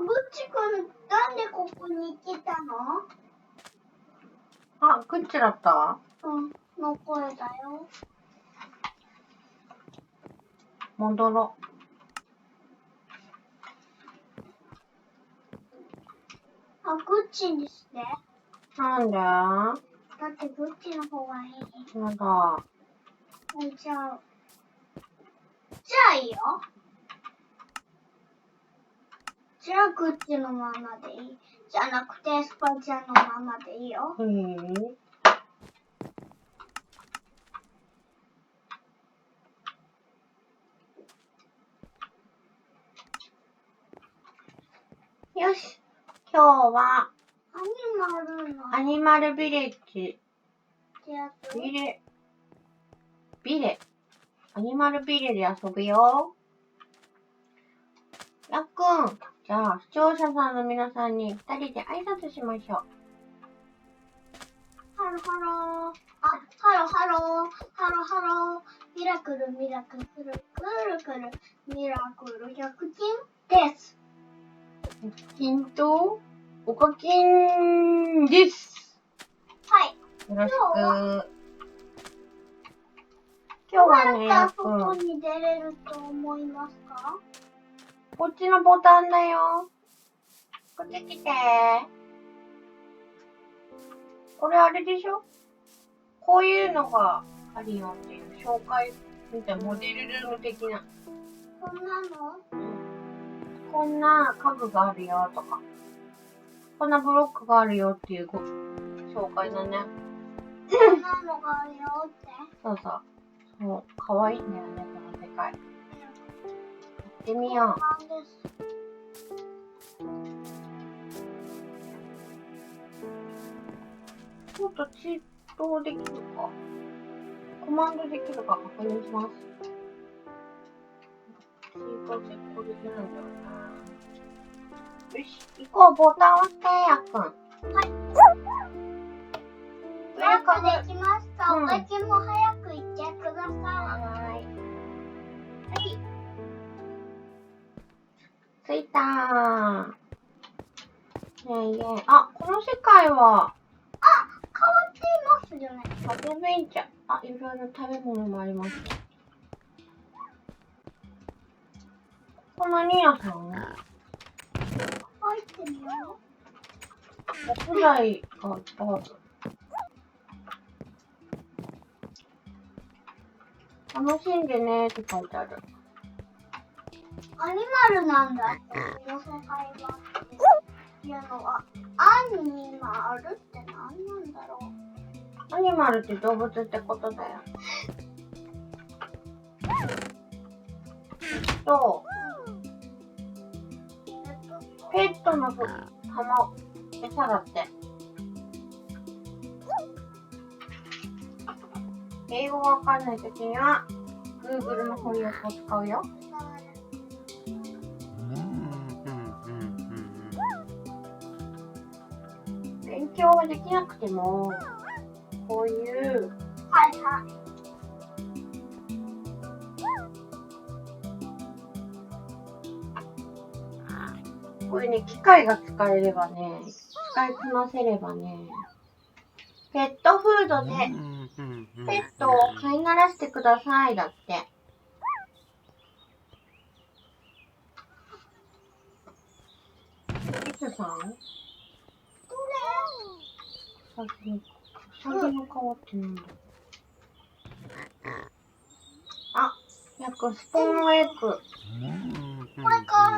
ぐちくん、なんでここに来たの？あ、グッチだった？の声だよ。戻ろう。グッチにして。なんで？だってグッチの方がいい。やだ。じゃあいいよ。じゃあグッチのままでいい。じゃなくてスパちゃんのままでいいよ。よし。今日はアニマルビレッジ。アニマルビレで遊ぶよ。やっくん。じゃあ、視聴者さんの皆さんに二人で挨拶しましょう。ハロハロー。ハロハロー。ハロハロー。ミラクル、ミラクル、くるくる、ミラクル逆金です。金とおかきんです。はい。よろしく。今日はね、やっくん。どこに出れると思いますか？こっちのボタンだよ。こっち来て。これあれでしょ？こういうのがあるよっていう紹介みたいなモデルルーム的な。こんなの？こんな家具があるよとか。こんなブロックがあるよっていう紹介だね。こんなのがあるよって。そうそう。そう、かわいいんだよね、この世界。やってみよう。ちょっとチートできるか。コマンドできるか確認します。チートってこれできるんだよね。よし、行こう、ボタン押して、やっくん。はい。よくできました。おかきも早く行ってください。はい。着いたー。あ、この世界は、変わっていますよね。アドベンチャー。いろいろ食べ物もあります。これ何屋さん？入ってみよう。木材がある。楽しんでねって書いてある。アニマルなんだって、この世界は。っていうのは、アニマルって何なんだろう。アニマルって動物ってことだよ。ペットの餌だって。英語がわかんないときには Google の翻訳を使うよ。勉強はできなくてもこういうこういうね、機械が使えればね、使いこなせればね、ペットフードでペットを飼いならしてくださいだって。いつさん？うさぎの顔ってなんだ？やっくんスポーンエッグ。これか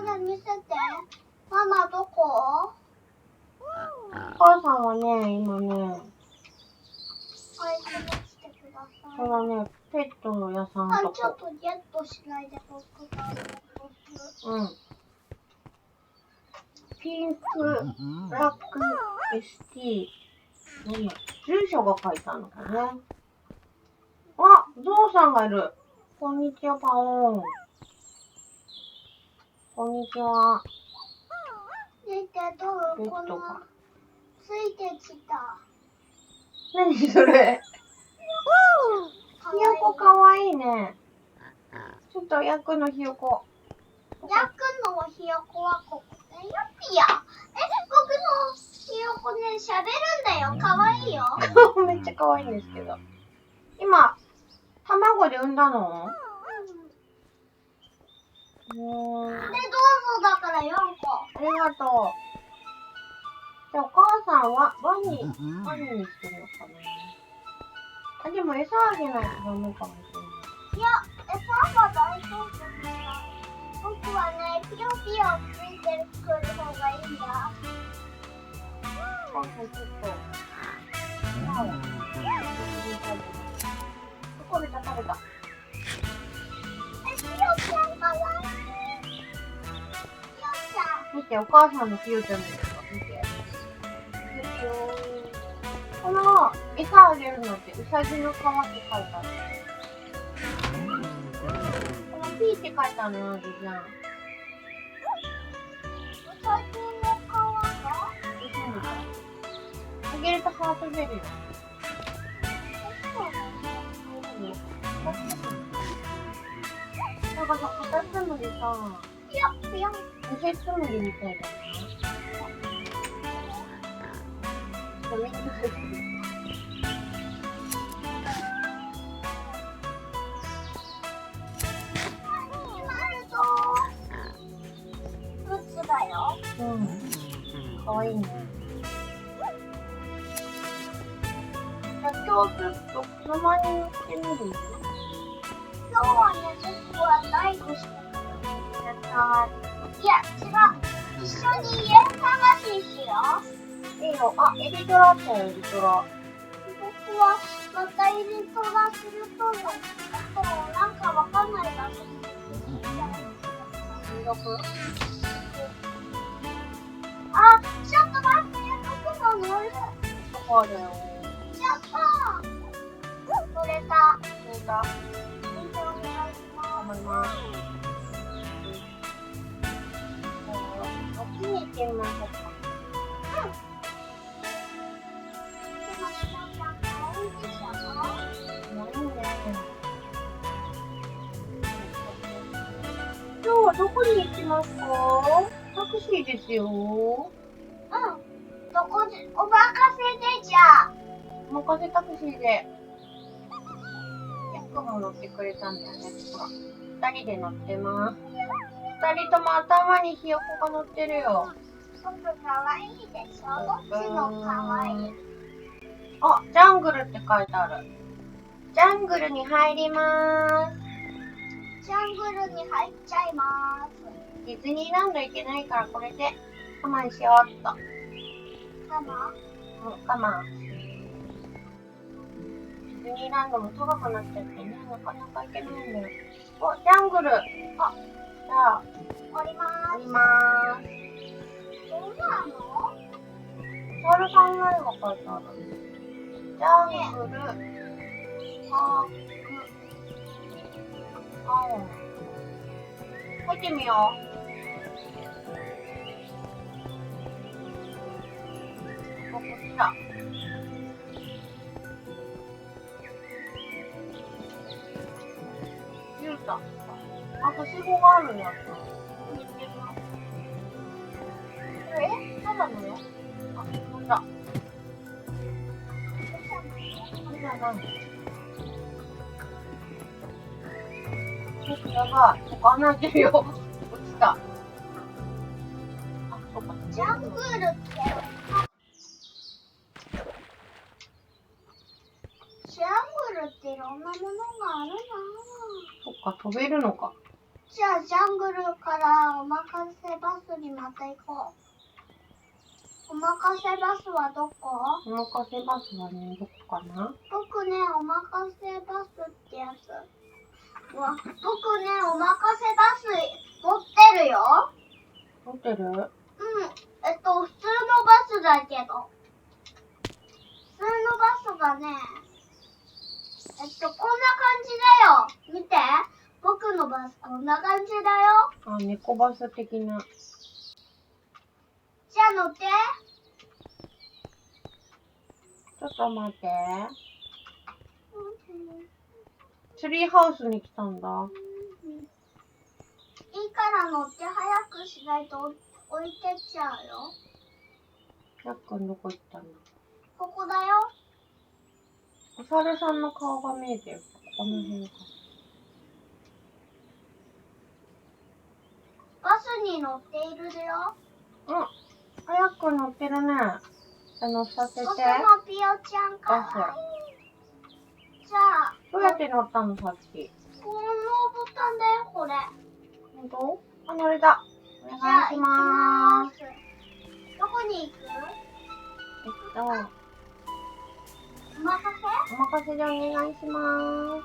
ら見せて。ママどこ？お母さんはね、今ね、そうだね、ペットの屋さんとか。ちょっとゲットしないで僕がゲットする。ピンクラック ST。住所が書いてあるのかね。ゾウさんがいる。こんにちは、パオーン。こんにちは。見て、ペットが。ついてきた。何それ？ひよこかわいいね。ちょっとヤクのひよこ。ヤクのひよこはここいや。僕のひよこね、喋るんだよ。かわいいよ。めっちゃ可愛いんですけど。今、卵で産んだの？で、どうぞだから4個。ありがとう。じゃあお母さんはワニにしてるのかな？あ、でも餌あげないとダメかもしいや、餌は大丈夫だよ。僕はね、ピヨピヨついてくる方がいいんだ。れない。お母さんちょっと。食べた。ピヨちゃんかわいい。ピヨちゃん。見て、お母さんのピヨちゃんですよ。見て。ピヨピヨ。この餌あげるのってウサギの皮って書いてある。このピーって書いてあるのじゃん。ウサギの皮があげるとハート出るよ。なんかさ、カタツムリさ、ピヨピヨ。ウセツムリみたいだね。ちょっとみんなでグッズだよ。かわいいね。じゃあ今日ちょっと車に乗ってみる？今日はね、僕はダイブしてくる。やったいや、違う。一緒に家探ししよう。ー。いいよ。あ、エリトラあったよ、エリトラ。僕はまたエリトラするとなんかわかんない場所に行きたい。収録？あ、ちょっと待って、僕も乗る。そうだよ。ちょっと。乗れた。見た？見てお願いします。頑張ります。こっちに行ってみましょうか。今日はどこに行きますか？タクシーですよ。どこで、お任せでじゃあ。お任せタクシーで。ヤックも乗ってくれたんだよね。ほら。二人で乗ってます。二人とも頭にひよこが乗ってるよ。僕かわいいでしょ。どっちのかわいい。あ、ジャングルって書いてある。ジャングルに入りまーす。ジャングルに入っちゃいます。ディズニーランド行けないからこれで我慢しようっと。かな？我慢。ディズニーランドも高くなっちゃってね、なかなか行けないんだよ。お、ジャングル。あ、じゃあ、降りま降りまーす。どうなの？お猿さんの絵が書いてある。ジャングル、パーク、青。入ってみよう。こっちだ。ゆうた。あ、はしごがあるんだった。見つけた。ただのよ。あ、ほんだ。やばい。ここ穴開いてるよ。落ちた。あ、そっか。ジャングルっていろんなものがあるな。そっか、飛べるのか。じゃあジャングルからおまかせバスにまた行こう。おまかせバスはどこ？おまかせバスはね、どこかな？僕ね、おまかせバスってやつ。僕ね、おまかせバス持ってるよ。持ってる？普通のバスだけど。普通のバスがね、こんな感じだよ。見て。僕のバスこんな感じだよ。あ、猫バス的な。じゃあ乗って。ちょっと待って。ツリーハウスに来たんだ。いいから乗って早くしないと追い置いてっちゃうよ。やっくんどこ行ったの？ここだよ。お猿さんの顔が見えてる。この辺か。バスに乗っているよ。早く乗ってるね。乗させて。ここもピオちゃんかわいい。じゃあ、どうやって乗ったのさっき。このボタンだよ、これ。ほんと？乗れた。お願いしまーす。どこに行く？お任お任せ？お任せでお願いしまーす。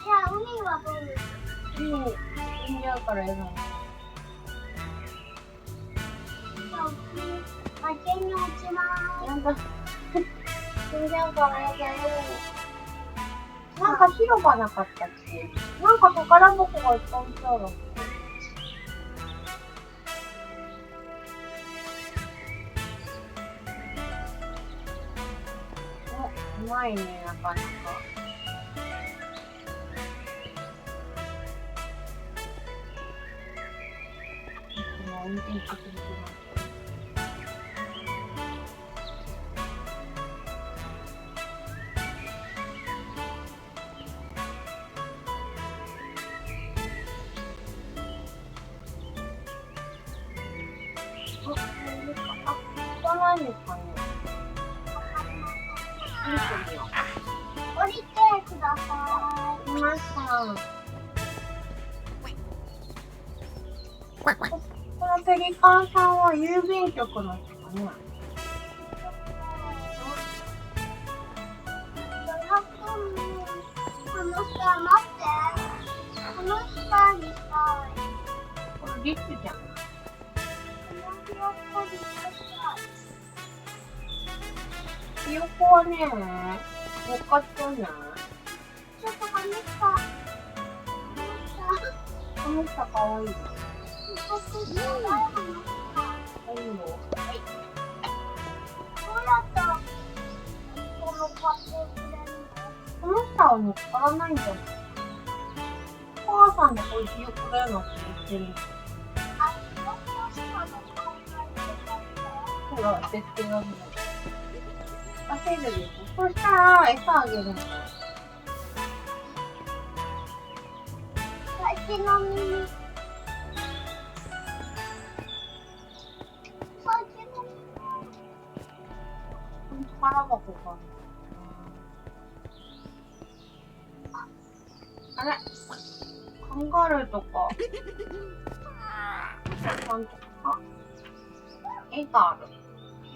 じゃあ、海はどうですか？死んじゃうからやだな。じゃあ、崖に落ちまーす。やだ。死んじゃうからやだよ。なんか広場なかったっけ？なんか宝箱がいっぱい置いてある。うまいね、なかなか。運転してくれてます。行かないんですかね。降りてみよう。降りてください。来ました。このペリカンさんは郵便局の人かね。この下待って。この下にさ、これリッチじゃん。このひよっこにしたい。ひよこはね、乗っかっちゃうじゃん。ちょっとこの下。この下かわいい。この下。どうやったらこの買ってくれるの？この下は乗っからないんじゃない？お母さんでこれひよこだよなって言ってる。あ、この下の考えてたんだ。ほら、絶対なんだ。焦るでしょ。そしたら、餌あげるの。最近の耳。最近の耳。宝箱か。あれカンガルーとか。ちゃんとか。絵がある。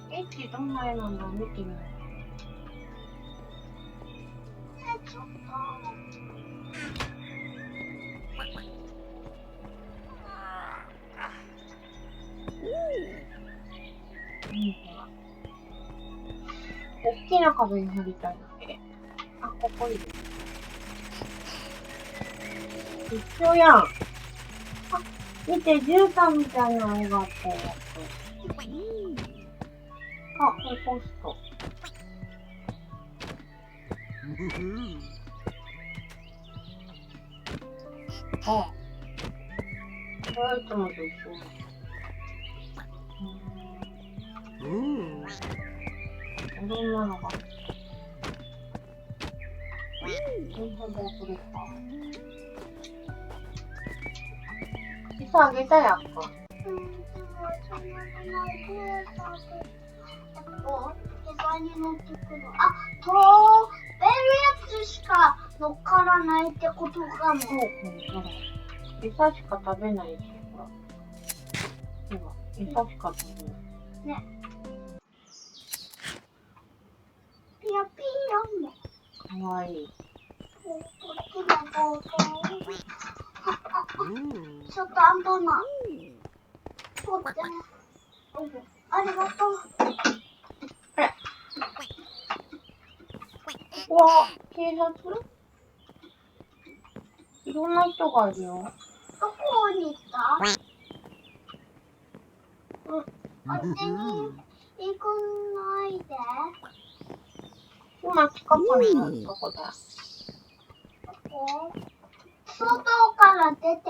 絵ってどんな絵なんだろう見てみよう。ちょっと。大きな壁に貼りたいので。あ、ここいいです。一緒やん。あ、見て、絨毯みたいな絵があったよ。あ、これポスト。あ、これいつもと一緒。いろんなのが。これか。餌あげたやんか。でもそんなことないで餌に乗ってくる。あ、食べるやつしか乗っからないってことかも。そう、ほら。餌しか食べないし、ほら。ほら、餌しか食べない。ね。ピヨピヨね。かわいい。こっちもこうちょっとアンパンマン。取って。ありがとう。あれ。うわ、警察？いろんな人がいるよ。どこに行った？あっちに行くないで。今近くにどこだ？どこ？外から出て。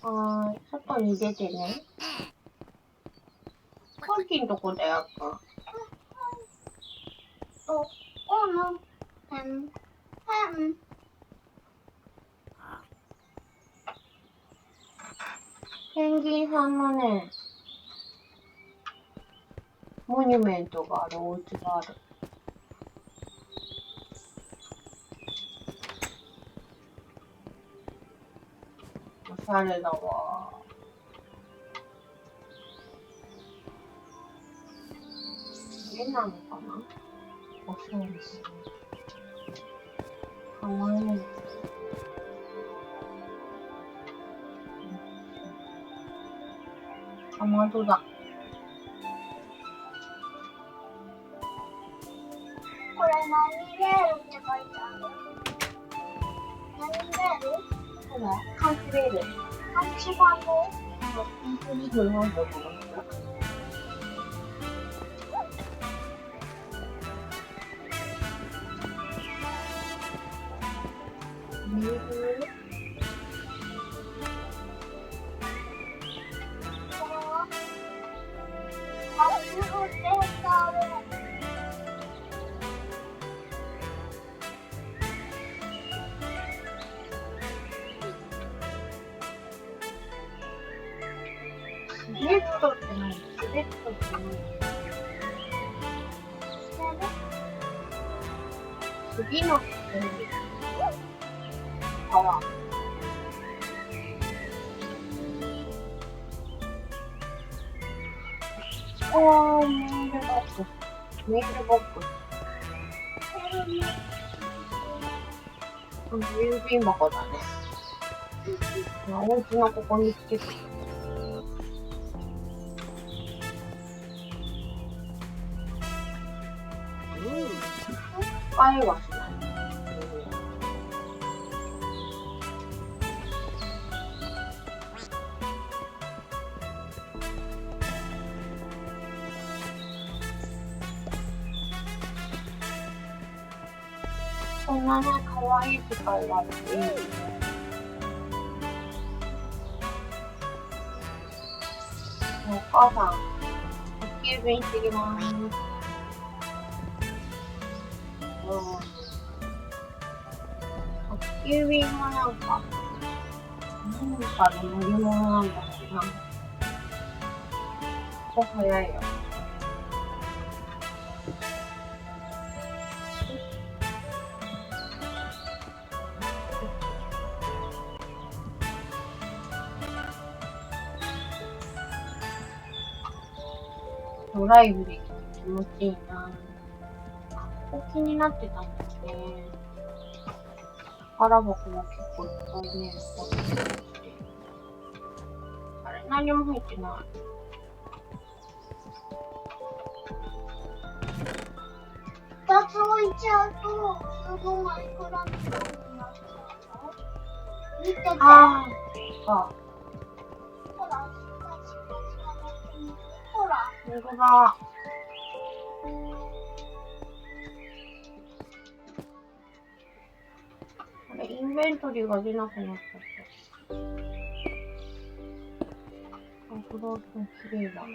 外に出てね。さっきんとこだよ、どこのペンペンギンさんのね、モニュメントがあるお家がある。おしゃれだわ。絵なのかな？おしゃれですね。かわいい。かまどだ。これ何レールって書いてある？何レール？ほら、カンチレール。漢字番号？本当に不安だと思った。メール？スレッドって何？スレッドって何？次の川。メールボックス。メールボックス。郵便箱だね。お家のここにつけて。使いはしない。こんなね、かわいい機械があっていいですね。お母さん、宅急便してきます。宅急便はなんか、何かの乗り物なんだろうな。ここ早いよ。ドライブできて気持ちいいな。ここ気になってたんだよね。宝箱も結構いっぱいね、持ってたりして。あれ、何も入ってない。2つ置いちゃうと、すごいマイクラみたいになっちゃうよ。見てて。ああ。ほら、カチカチカチカチ見て。ほら。ほんとだ。あれ、インベントリーが出なくなっちゃった。フロート綺麗だな。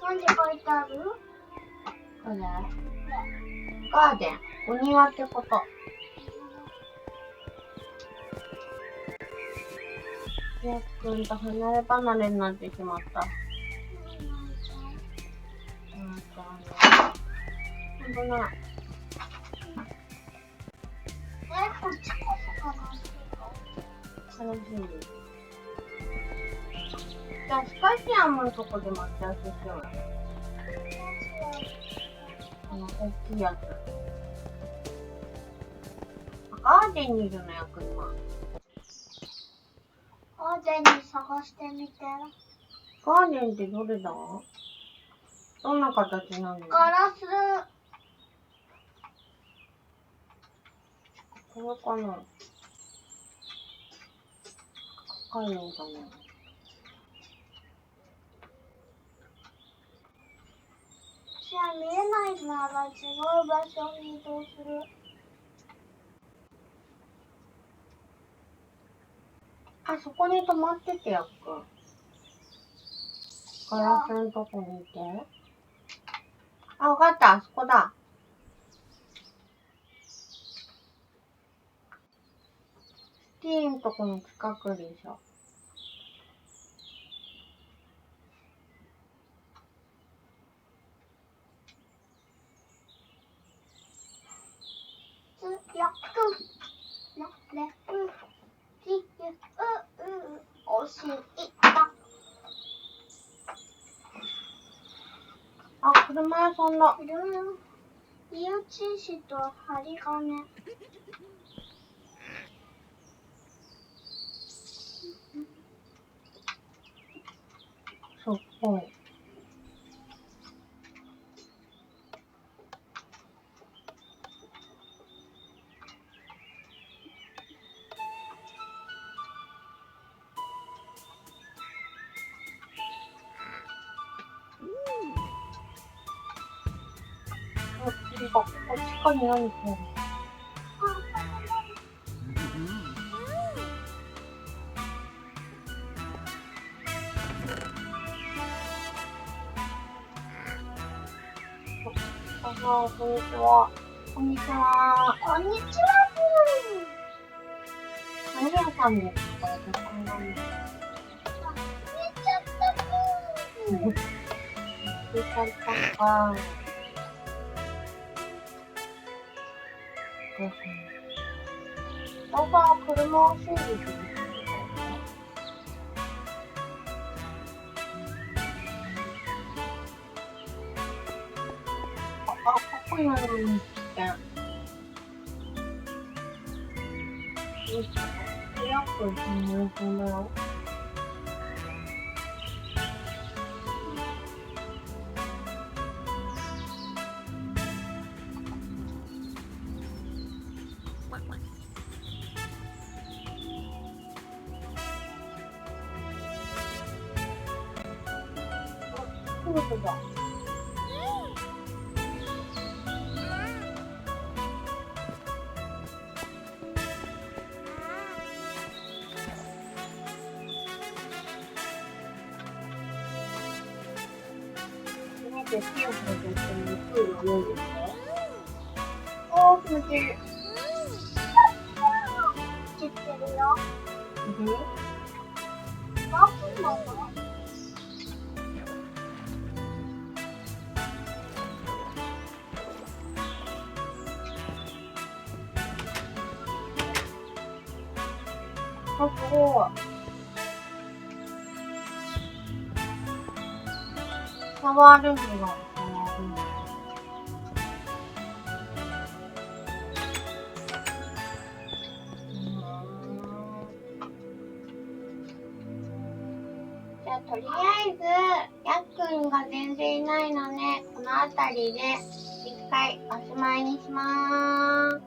何て書いてある？これガーデン。お庭ってこと。やっくんと離れ離れになってしまった。ほんとな。こっちこそ悲しい。楽しみ。じゃあ、スカイシアムのとこで待ち合わせしようよ。大きいやつ。ガーデンにいるのよ、車。ガーデンに探してみて。ガーデンってどれだ？どんな形なの？ガラス。これかな？赤いのかな？じゃあ見えないなら違う場所に移動する。あ、そこに止まっててやっくん。ガラスのとこにいて。あ、わかった、あそこだ。スティーンとこの近くでしょ。やっくん。なれう。ちゆおしいた。あ、車屋さんだ。イオチシと針金。そうっぽい。あ、次が、こっちかに何してるの？あ、こんにちは。こんにちは。こんにちは何屋さんですか？わかんない。寝ちゃった寝ちゃったか。どうするの？おばあ、車を修理する。あ、ここにあるんですって。よいしょ。やっと一緒に乗り込んだよ。そうだ。見て、ピンクのと一緒にプール泳いでるね。おー、気持ちいい。知ってるよ。で、バスなの？あ、すごい。シャワールームがある。シャワールーム。じゃあ、とりあえず、やっくんが全然いないので、この辺りで一回おしまいにしまーす。